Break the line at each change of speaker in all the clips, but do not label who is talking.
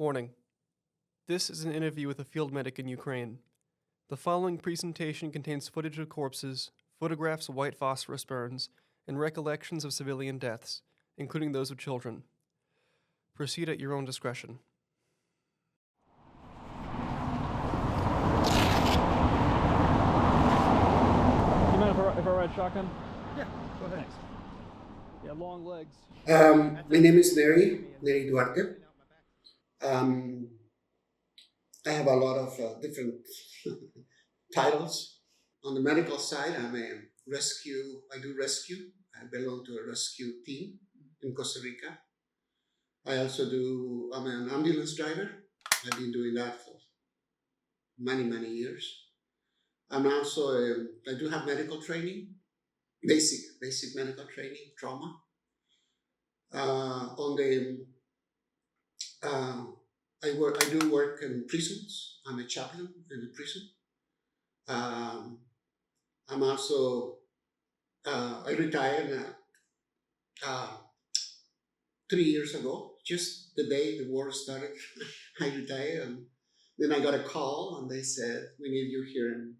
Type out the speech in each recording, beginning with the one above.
Warning. This is an interview with a field medic in Ukraine. The following presentation contains footage of corpses, photographs of white phosphorus burns, and recollections of civilian deaths, including those of children. Proceed at your own discretion.
You mind if I ride shotgun?
Yeah, go ahead.
Thanks. Yeah, long legs.
My name is Neri Duarte. I have a lot of different titles. On the medical side, I do rescue. I belong to a rescue team in Costa Rica. I'm an ambulance driver. I've been doing that for many, many years. I do have medical training, basic medical training, trauma. I do work in prisons. I'm a chaplain in a prison. I retired 3 years ago, just the day the war started. I retired, and then I got a call, and they said, "We need you here, and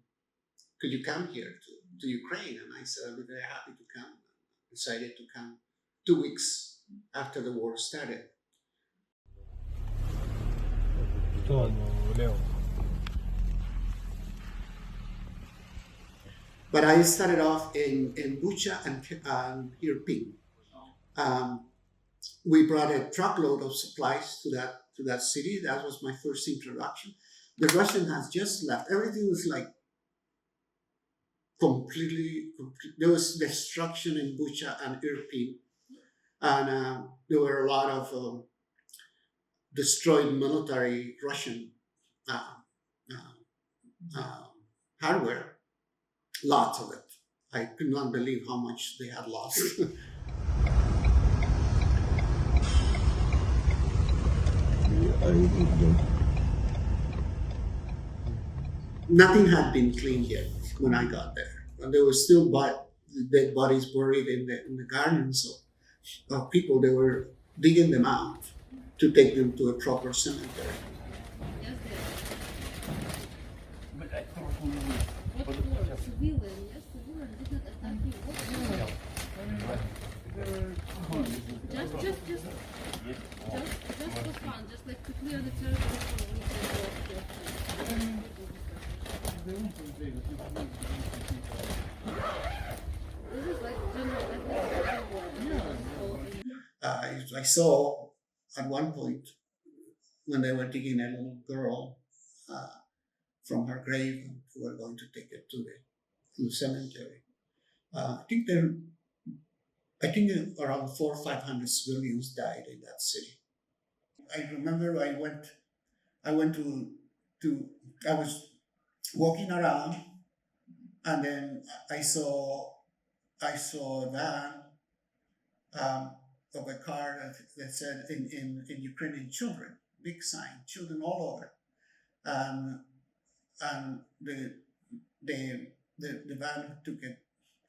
could you come here to Ukraine?" And I said, "I'll be very happy to come." I decided to come 2 weeks after the war started. But I started off in Bucha and Kherson. We brought a truckload of supplies to that city. That was my first introduction. The Russian has just left. Everything was like completely. There was destruction in Bucha and Irpin, and there were a lot of destroyed military Russian hardware. Lots of it. I could not believe how much they had lost. Nothing had been cleaned yet when I got there. And there were still dead bodies buried in the gardens of people. They were digging them out to take them to a proper cemetery.
Just for fun, just like to clear the territory. This is like general.
I saw at one point when they were digging a little girl from her grave and who were going to take it to the cemetery. I think around 400 or 500 civilians died in that city. I remember I was walking around, and then I saw a van of a car that said in Ukrainian children, big sign, children all over, and the van took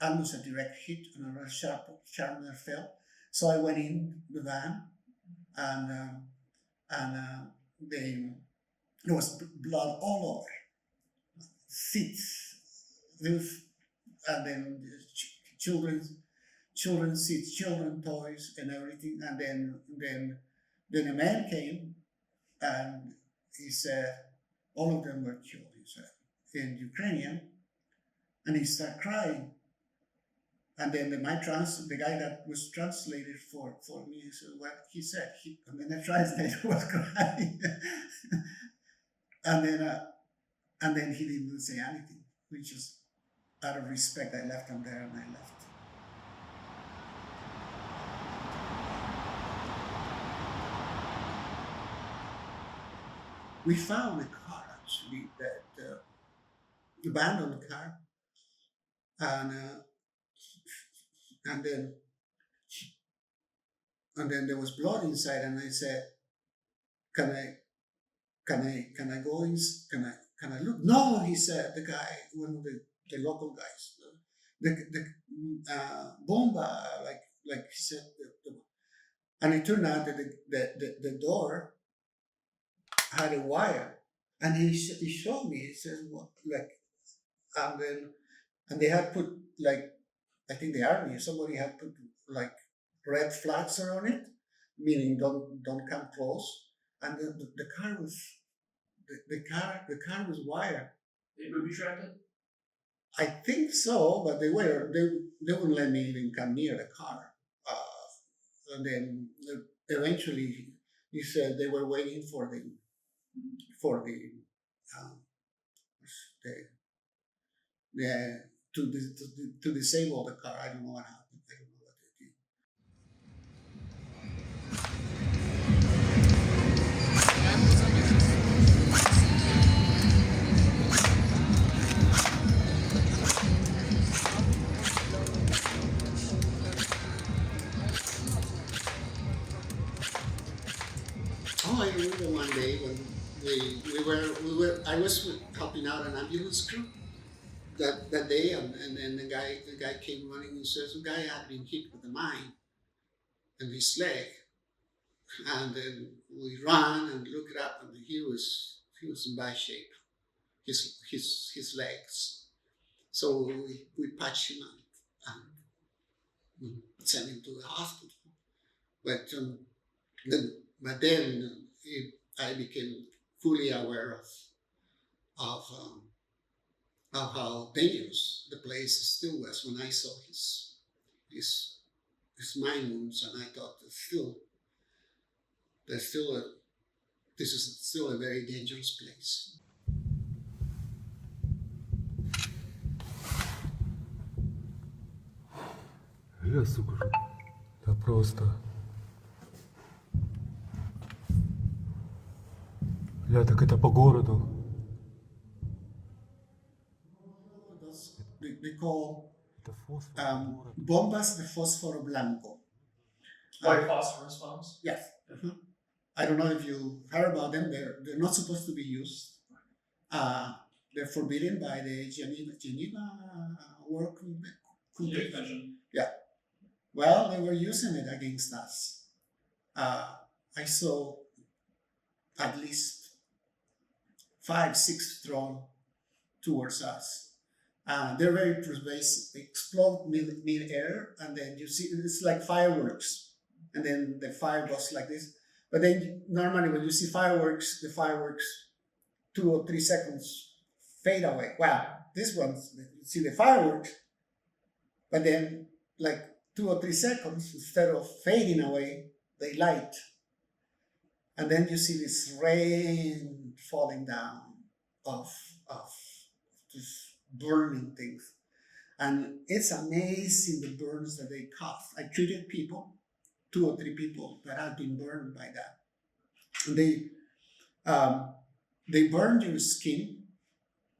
almost a direct hit, and a sharpener fell. So I went in the van, and there was blood all over, seats, roof, and then children's seats, children's toys, and everything. And then a man came, and he said, all of them were killed, he said, in Ukrainian, and he started crying. And then the guy that was translated for me, said what he said. The translator was crying, and then he didn't say anything, which is out of respect. I left him there, and I left. We found the car actually, that abandoned car, and then there was blood inside, and I said, "Can I go in? Can I look?" "No," he said. The guy, one of the local guys, the bomba, like he said, and it turned out that the door had a wire, and he showed me. He says, "What?" Like, and then and they had put like, I think the army or somebody had put like red flags around it, meaning don't come close. And the car was the car was wired.
They booby trapped it?
I think so, but they wouldn't let me even come near the car. And then eventually he said they were waiting for the um, the, the to disable the car. I don't know what happened. I don't know what they did. Oh, I remember one day when we were I was helping out an ambulance crew that day, and then the guy came running and says the guy had been hit with a mine in his leg, and then we ran and looked it up, and he was in bad shape, his legs. So we patched him up and sent him to the hospital. But then I became fully aware of how dangerous the place still was when I saw his mine wounds, and I thought this is still a very dangerous place.
Лес уже. Да просто. Ля, так это по городу.
They call
Это фосфор. Город.
bombas de fósforo blanco.
White phosphorus bombs?
Yes. I don't know if you heard about them. They're not supposed to be used. They're forbidden by the Geneva World Convention. Yeah. Well, they were using it against us. I saw at least 5, 6 thrown towards us. They're very pervasive. They explode mid-air, and then you see it's like fireworks, and then the fire goes like this. But then normally when you see fireworks, the fireworks 2 or 3 seconds fade away. Wow, this one, you see the fireworks, but then like 2 or 3 seconds, instead of fading away, they light. And then you see this rain falling down of just burning things. And it's amazing the burns that they cause. I treated people, 2 or 3 people that have been burned by that. And they burn your skin,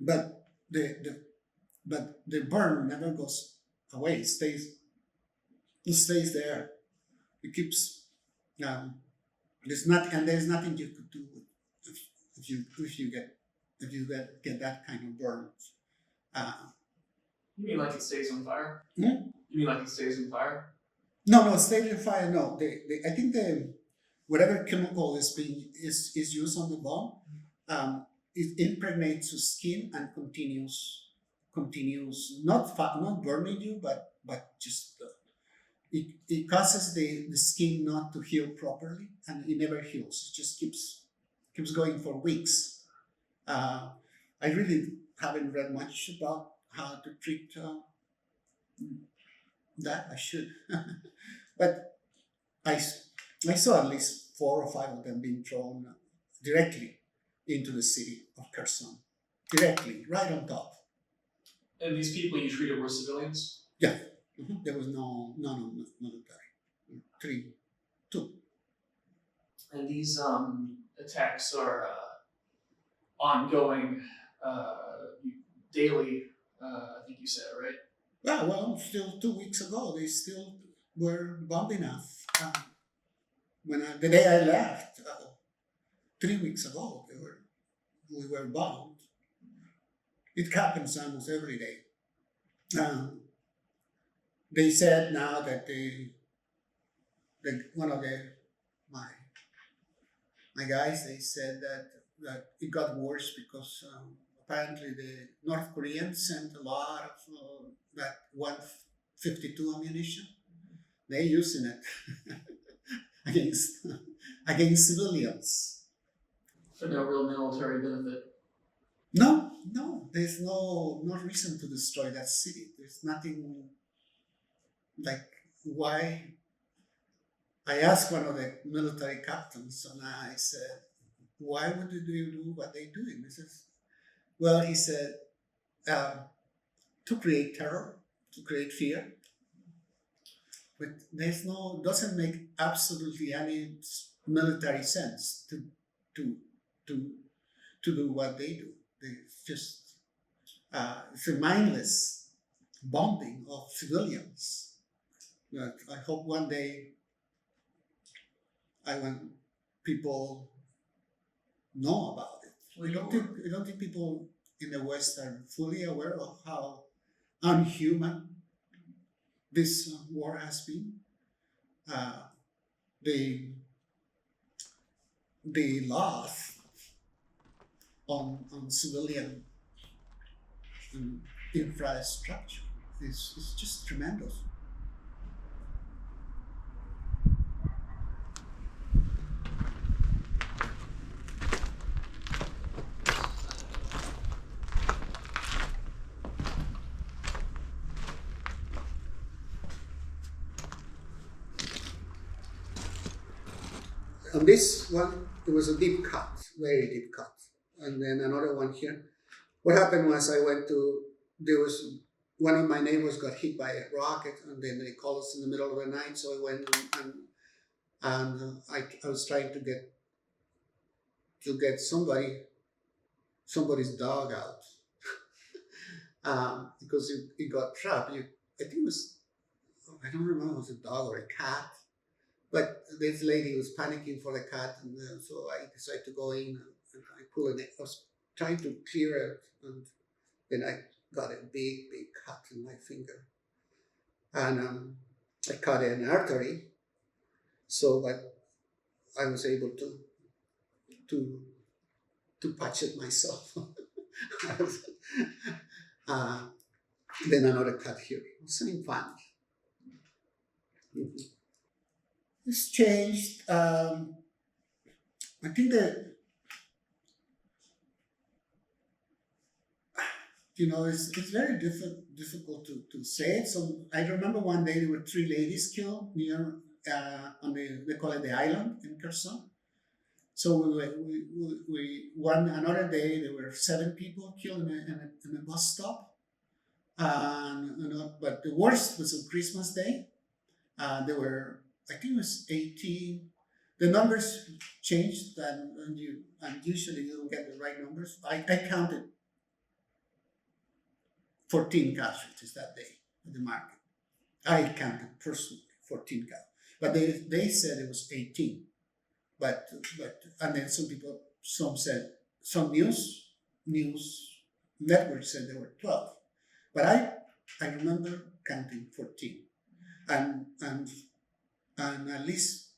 but the burn never goes away. It stays there. It keeps. There's nothing you could do if you get that kind of burn.
You mean like it stays on fire?
Hmm?
You mean like it stays on fire?
No, it stays in fire. No, I think whatever chemical is used on the bomb, it impregnates your skin and continues not burning you, but just it causes the skin not to heal properly, and it never heals. It just keeps going for weeks. I really haven't read much about how to treat that. I should, but I saw at least 4 or 5 of them being thrown directly into the city of Kherson, directly, right on top.
And these people you treated were civilians?
Yeah. There was no military. 2.
And these attacks are ongoing daily, I think you said, right?
Yeah, well, still 2 weeks ago, they still were bombing us. The day I left, 3 weeks ago, we were bombed. It happens almost every day. They said now that one of my guys, they said that that it got worse because apparently the North Koreans sent a lot of that 152 ammunition. They're using it against against civilians.
For no real military benefit.
No, there's no reason to destroy that city. There's nothing like why. I asked one of the military captains, and I said, "Why would you do what they're doing?" He says, "Well," he said, "to create terror, to create fear." But doesn't make absolutely any military sense to do what they do. It's just it's a mindless bombing of civilians. But I hope one day when people know about it. I don't think people in the West are fully aware of how unhuman this war has been. The loss on civilian infrastructure is just tremendous. On this one, it was a deep cut, very deep cut. And then another one here. What happened was there was one of my neighbors got hit by a rocket, and then they called us in the middle of the night. So I went and I was trying to get somebody's dog out because it got trapped. I think it was, I don't remember if it was a dog or a cat. But this lady was panicking for the cat, and so I decided to go in and I pulled it. I was trying to clear it, and then I got a big cut in my finger, and I cut an artery. So, but I was able to patch it myself. Then another cut here. Same fun. Mm-hmm. It's changed. I think that it's very difficult to say it. So I remember one day there were 3 ladies killed near they call it the island in Kherson. So another day there were 7 people killed in a bus stop. But the worst was on Christmas Day. There were, I think it was 18. The numbers changed, and usually you don't get the right numbers. I counted 14 casualties that day at the market. I counted personally 14 casualties, but they said it was 18. But and then some said, some news networks said there were 12. But I remember counting 14, and at least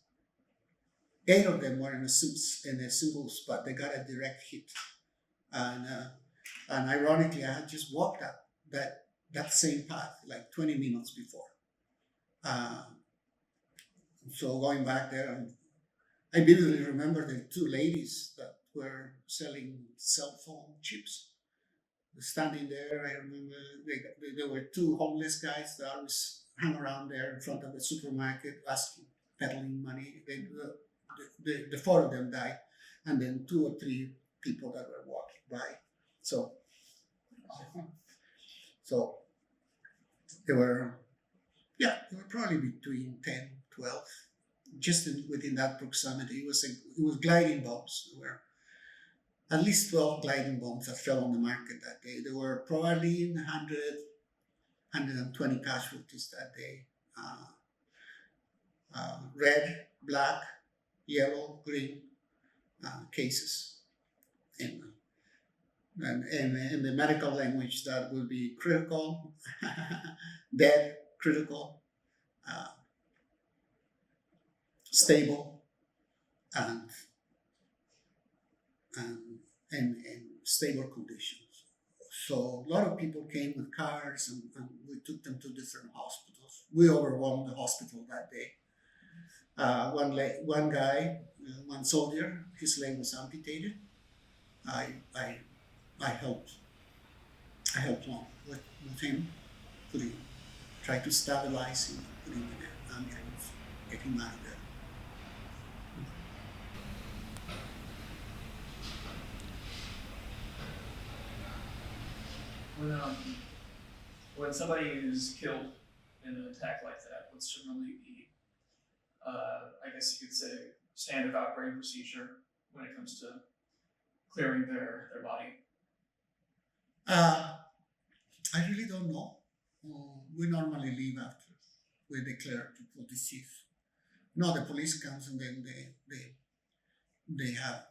8 of them were in a single spot. They got a direct hit, and ironically, I had just walked up that same path like 20 minutes before. So going back there, I vividly remember the 2 ladies that were selling cell phone chips. Standing there, I remember there were 2 homeless guys that always hung around there in front of the supermarket peddling money. The 4 of them died, and then 2 or 3 people that were walking by. So there were probably between 10, 12, just within that proximity. It was gliding bombs. There were at least 12 gliding bombs that fell on the market that day. There were probably 120 casualties that day. Red, black, yellow, green cases. And in the medical language, that would be critical, dead, critical, stable, and and stable conditions. So a lot of people came with cars, and we took them to different hospitals. We overwhelmed the hospital that day. One guy, one soldier, his leg was amputated. I helped along with him, try to stabilize him, put him in an ambulance, get him out of there.
When somebody is killed in an attack like that, what's generally the, I guess you could say, standard operating procedure when it comes to clearing their body?
I really don't know. We normally leave after we declare people deceased. No, the police comes and then they have.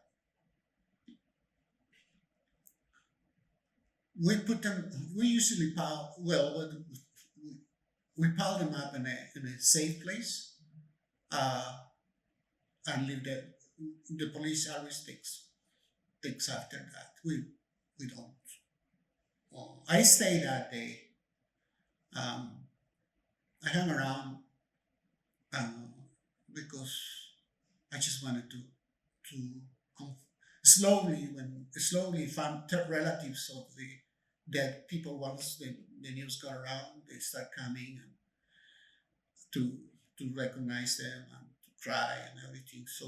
We put them. We usually pile. Well, we pile them up in a safe place, and leave the police always takes after that. We don't. I stayed that day. I hung around because I just wanted to slowly found relatives of the dead people. Once the news got around, they start coming and to recognize them and to cry and everything. So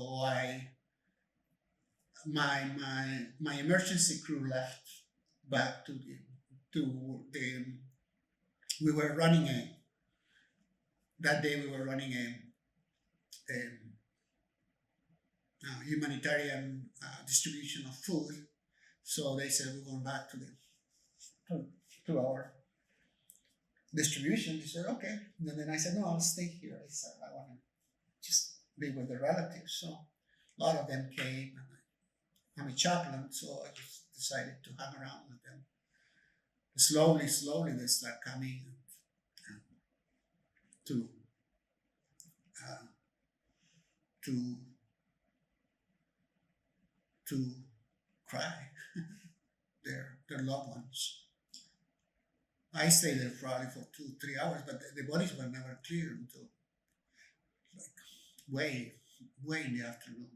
my emergency crew left back to the we were running that day we were running a humanitarian distribution of food. So they said we're going back to our distribution. They said okay, and then I said no, I'll stay here. I said I want to just be with the relatives. So a lot of them came, and I'm a chaplain, so I just decided to hang around with them. Slowly they start coming to cry their loved ones. I stayed there probably for 2-3 hours, but the bodies were never cleared until like way in the afternoon.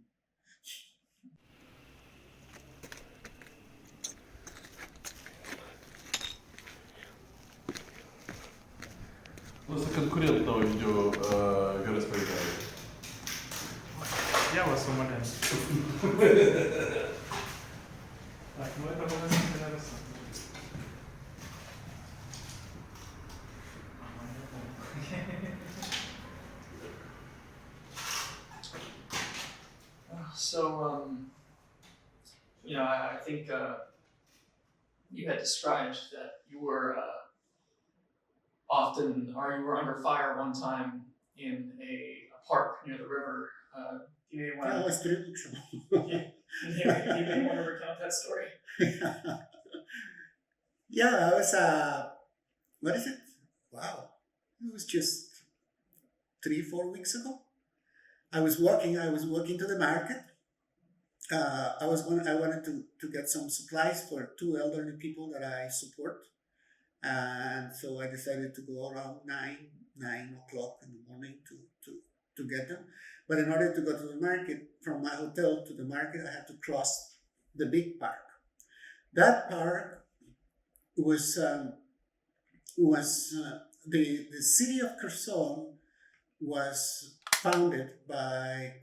Просто конкурентного видео вероисповедания.
Я вас умоляю. Так, ну это было интересно.
So, I think you had described that you were you were under fire one time in a park near the river. You may want
That
to.
was 3 weeks ago.
You may want to recount that story.
Yeah, I was, what is it? Wow. It was just 3-4 weeks ago. I was walking to the market. I wanted to get some supplies for 2 elderly people that I support. And so I decided to go around 9 o'clock in the morning to get them. But in order to go to the market, from my hotel to the market, I had to cross the big park. That park was the city of Kherson was founded by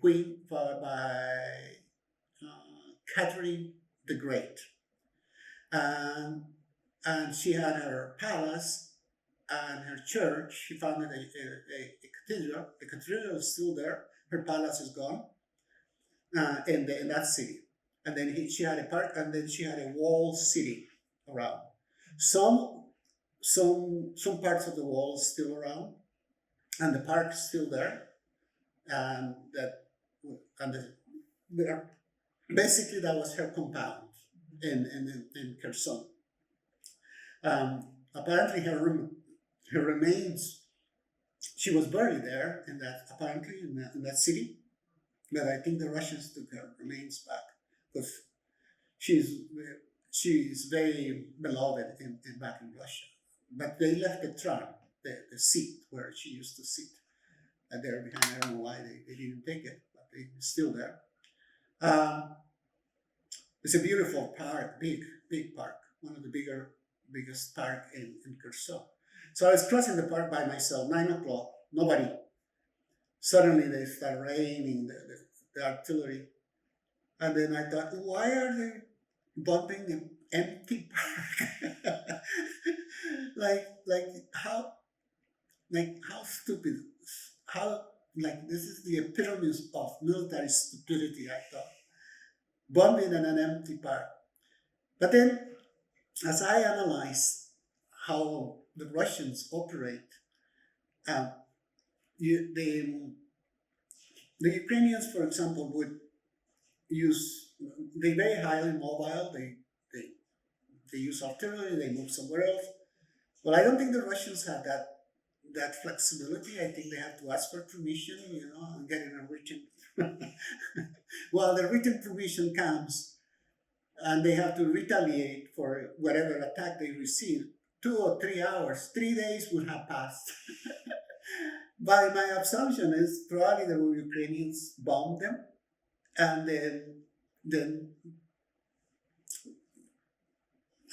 Catherine the Great, and she had her palace and her church. She founded a cathedral. The cathedral is still there. Her palace is gone, in that city. And then she had a park, and then she had a walled city around. Some parts of the wall is still around, and the park is still there. And basically that was her compound in Kherson. Apparently her remains, she was buried there in that city, but I think the Russians took her remains back because she's she's very beloved in back in Russia. But they left the trunk, the seat where she used to sit, there behind. I don't know why they didn't take it, but it's still there. Um, it's a beautiful park, big park, one of the biggest park in Kherson. So I was crossing the park by myself, 9 o'clock, nobody. Suddenly they start raining the artillery. And then I thought, why are they bombing an empty park? like how stupid, how, like, this is the epitome of military stupidity, I thought. Bombing in an empty park. But then, as I analyzed how the Russians operate, um, the Ukrainians, for example, would use, they're very highly mobile, they use artillery, they move somewhere else. Well, I don't think the Russians have that flexibility. I think they have to ask for permission, and getting a written. Well, the written permission comes, and they have to retaliate for whatever attack they receive. 2 or 3 hours, 3 days would have passed. But my assumption is probably the Ukrainians bombed them, and then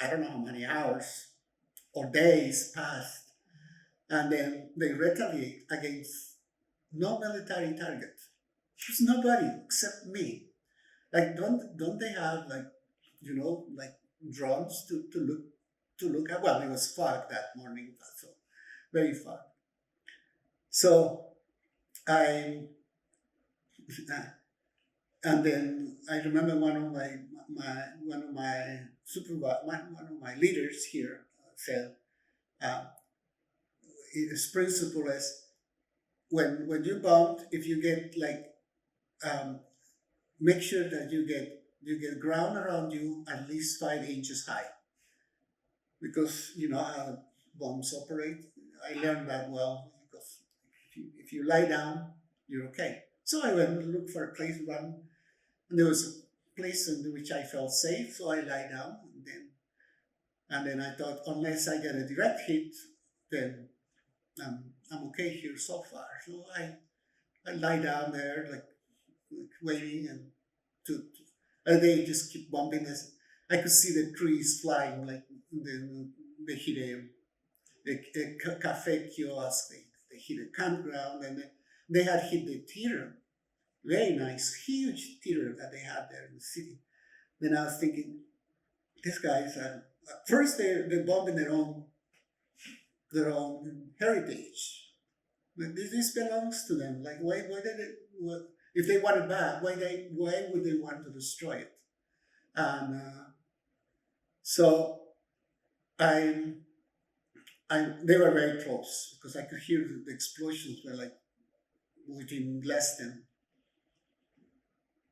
I don't know how many hours or days passed, and then they retaliate against no military target. There's nobody except me. Like, don't they have, like, like drones to look at? Well, it was fog that morning, so very fog. So and then I remember one of my leaders here said, his principle is, when you bomb, if you get make sure that you get ground around you at least 5 inches high, because you know how bombs operate. I learned that well, because if you lie down, you're okay. So I went and looked for a place to run, and there was a place in which I felt safe, so I lie down, and then I thought, unless I get a direct hit, then I'm okay here so far. So I lie down there, like waiting, and they just keep bumping us. I could see the trees flying, like they hit a cafe kiosk, they hit a campground, and they had hit the theater. Very nice, huge theater that they had there in the city. Then I was thinking, these guys are, first they're bombing their own heritage. This belongs to them. Like, why did it? If they want it back, why would they want to destroy it? And so they were very close, because I could hear the explosions were like within less than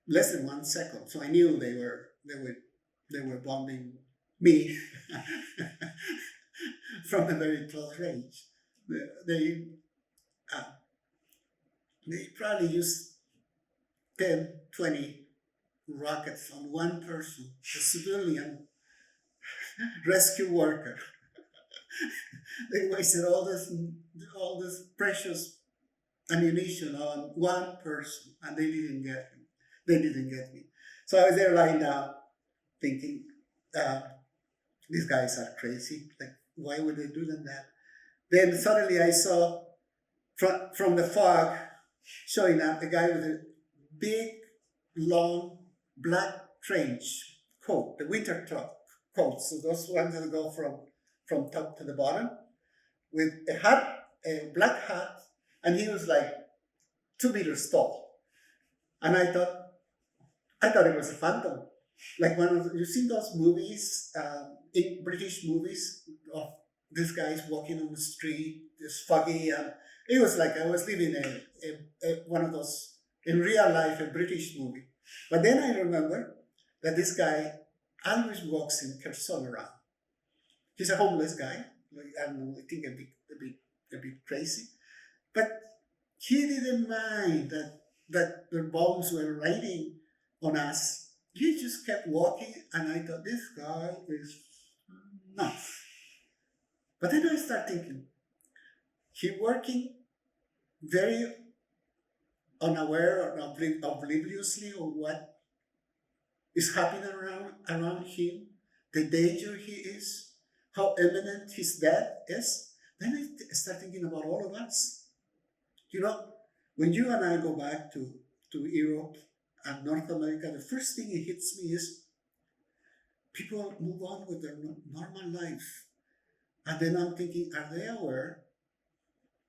1 second. So I knew they were bombing me from a very close range. They probably used 10, 20 rockets on one person, a civilian rescue worker. They wasted all this precious ammunition on one person, and they didn't get him. They didn't get me. So I was there lying down, thinking, these guys are crazy. Like, why would they do that? Then suddenly I saw from the fog showing up a guy with a big, long, black trench coat, the winter coat. So those ones that go from top to the bottom, with a hat, a black hat, and he was like 2 meters tall. And I thought it was a phantom. Like you've seen those movies, in British movies, of these guys walking on the street, it's foggy, and it was like I was living one of those, in real life, a British movie. But then I remember that this guy always walks in Kherson around. He's a homeless guy, and I think a bit crazy, but he didn't mind that the bombs were raining on us he just kept walking, and I thought, this guy is nuts. But then I start thinking, he working very unaware or obliviously of what is happening around him, the danger he is, how imminent his death is. Then I start thinking about all of us. You know, when you and I go back to Europe and North America, the first thing it hits me is people move on with their normal life. And then I'm thinking, are they aware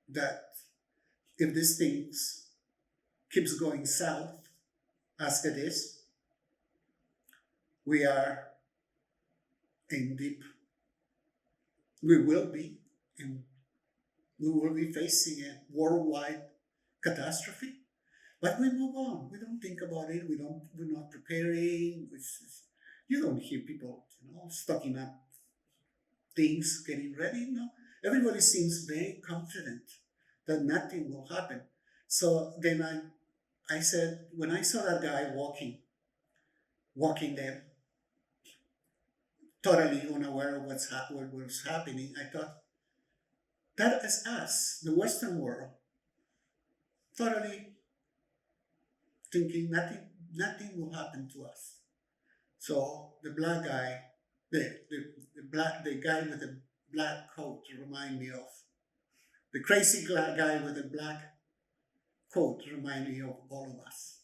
that if these things keeps going south as it is, we are in deep, we will be facing a worldwide catastrophe. But we move on. We don't think about it. We're not preparing. You don't hear people, stocking up things, getting ready. No, everybody seems very confident that nothing will happen. So then I said, when I saw that guy walking there, totally unaware of what was happening, I thought, that is us, the Western world, totally thinking nothing will happen to us. So the black guy, the guy with the black coat remind me of the crazy guy with the black coat remind me of all of us.